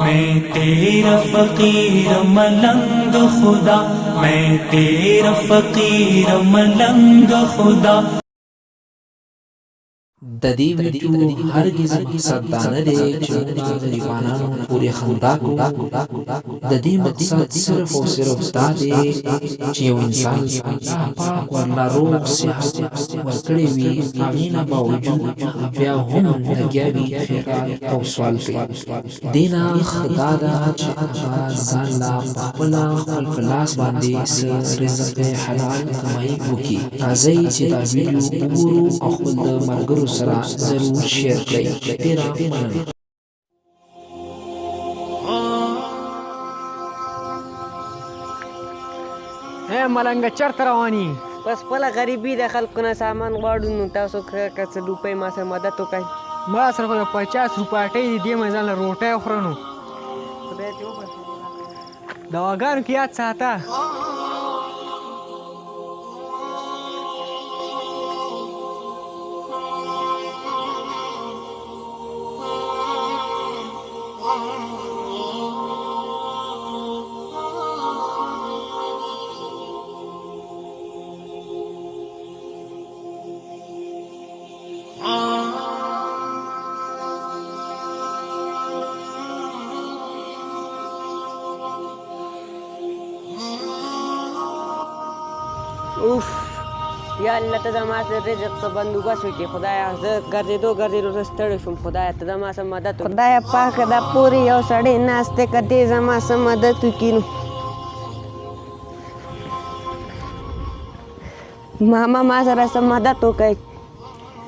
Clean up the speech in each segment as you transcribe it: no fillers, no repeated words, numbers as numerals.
मैं तेरा फकीर मलंग खुदा, मैं तेरा फकीर मलंग खुदा. د دې ویډیو هرگز مقصد دا نه دی چې موږ غریبانو پورې خندا کوو. د دې مقصد صرف او صرف دا دی چې یو انسان الله پاک ورله روغ صحت ورکړی وي، هغې نه باوجود بیا هم لګیا وي خیرات او سوال کوي. دې نه ښه دا ده چې هغه ځان له پخپله خپل په لاس باندې څه رزق حلال کمایي وکړي. راځئ چې دا ویډیو وګورو او خپل د ملګرو سره ضرور شیر کړئ. ډېره مننه. ملنګه چېرته رواني؟ بس خپله غریبي د خلکو نه سامان غواړو، نو تاسو که څه روپۍ ما سره مدد وکړئ. ما سره خو د 50 روپاټۍ دي، دې مې ځان له روټۍ وخوره نو. خدای دې وبخښي. دواګانو کې یاد ساته. اوف یا الله ته زما سره رزق څه بندوبست وکړي خدایه. زه ګرځېدو زه ستړی شوم. خدایه ته زما سره مدد وکړي. خدایه پاکه دا پورې یو سړی ناست دی، که دې زما سره مدد وکړي نو. ماما ما سره څه مدد وکړئ.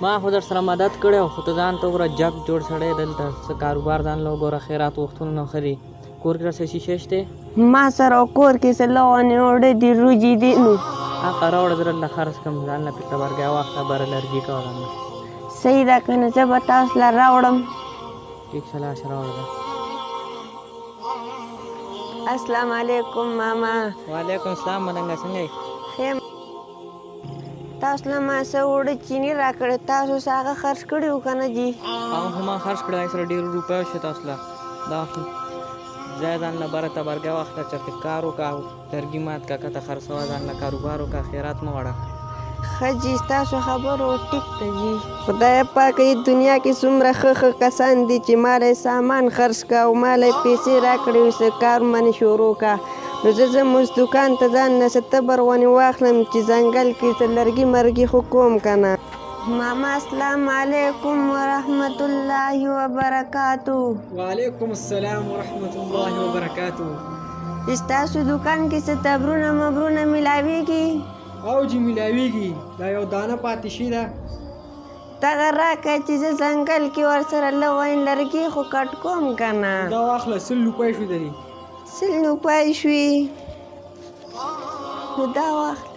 ما خو در سره مدد کړی او خو ته ځان ته وګوره جګ جوړ سړی دلته څه کاروبار ځان له وګوره خیرات وختونه نه ښه دي. کور کې څه شیشې شته؟ ما سره کور کې څه لوڼې وړې دي، روجې دي نو. هغه راوړه زه درله خرڅ کړم، ځان له پکې برګیا واخله بره لرګي کوه ځان له. صحیح ده که نه زه به تاسو له راوړم. ټیک شه لاشه راوړه. السلام علیکم ماما. وعلیکم السلام. ملنګه څنګه یې؟ ښه تاسو له ما څه اوړه چیني راکړې، تاسو څه هغه خرڅ کړي وو که نه جي؟ هغه خو ما خرڅ کړی، سره ډېرو روپیو شي تاسو له. دا ځای ځان له بره ته برګیا واخله، چېرته کار وکړه، لرګي مات کړه، کته خرڅوه، ځان له کاروبار وکړه، خیرات مه غواړه. ښه جي ستاسو خبرو ټیک ده جي. خدایه پاکه دنیا کې څومره ښه کسان دي چې ما له سامان خرڅ کړه او ما له پیسې راکړې وې، څه کار منې شروع کړه. نو زه زموږ دوکان ته ځان نه څه تبر ونې واخلم چې ځنګل کې څه لرګي مرګي خو کوم که نه. ماما السلام علیکم ورحمت الله وبرکاتو. وعلیکم السلام ورحمت الله وبرکاتو. ستاسو دوکان کې څه تبرونه مبرونه میلاویږي؟ او جي میلاویږي، دا یو دانه پاتې شي ده. دغه راکړه چې زه ځنګل کې ورسره لوین لرګي خو کټ کوم که نه. دا واخله 100 روپۍ شو درې. 100 روپۍ شوي نو دا واخله.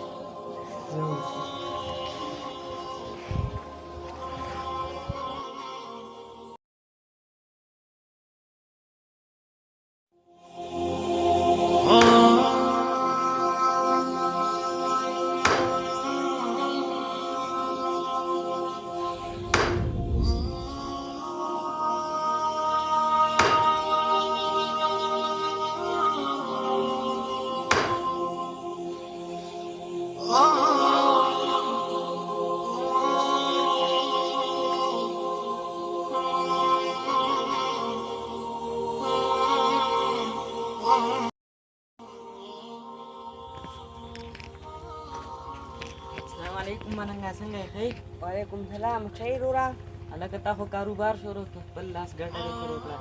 علیکم ملنګه څنګه یې ښه؟ وعلیکم سلام. ښه یې وروره؟ هلکه تا خو کاروبار شروع کړه، خپل لاس ګټه دې شروع کړه.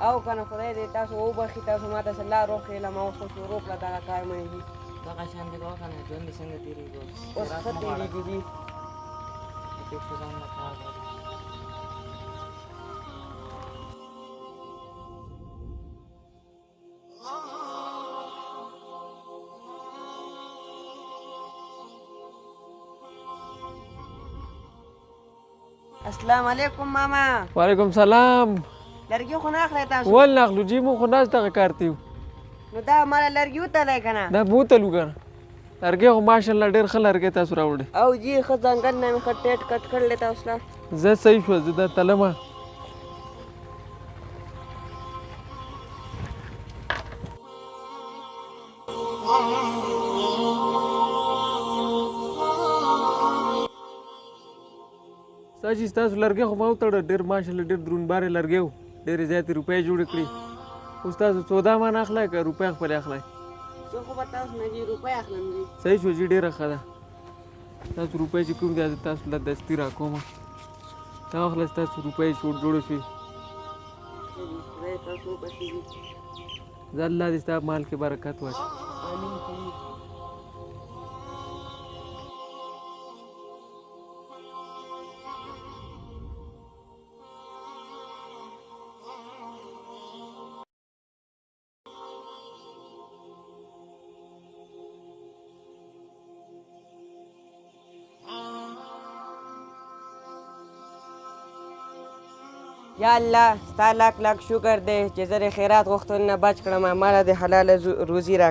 او که نه خدای دې تاسو وبخښي، تاسو ما ته څه لار وښیله، ما اوس خو شروع کړه دغه کار مې دي. دغه شان دې کوه که نه، ژوند دې څنګه تېرېږي اوس ښه تېرېږي جي. ټیک شه ځان له کار غواړي. السلام علیکم ماما. وعلیکم سلام. لرګي خو نه اخلئ تاسو؟ ول نه اخلو جي، موږ خو ناست دغه کار ته یو. نو دا ماله لرګي وتلی که نه؟ دا به وتلو که نه. لرګی خو ماشاءالله ډېر ښه لرګی تاسو راوړی. او جي ښه ځنګل نه مې ښه ټیټ کټ کړلی تاسو له. زه صحیح شوه، زه دا تلمه. ساجي ستاسو لرګي خو ما وتړه ډېر ماشاءالله ډېر دروند بارې لرګي و ډېرې زیاتې روپۍ جوړې کړي اوس تاسو سودا مان اخلئ که روپۍ خپلې اخلئ زه خو به تاسو نه جي روپۍ اخلم جي صحیح شو جي ډېره ښه ده تاسو روپۍ چې کوم دی زه تاسو له دستي راکومه دا واخله ستاسو روپۍ جوړې شوې خدای تاسو وبخښي جي زه الله دې ستا مال کې برکت واچوي آمین جي یا الله ستا لاک لاک شکر دی چې زه د خیرات غوښتلو نه بچ کړم ماله د حلاله روزي را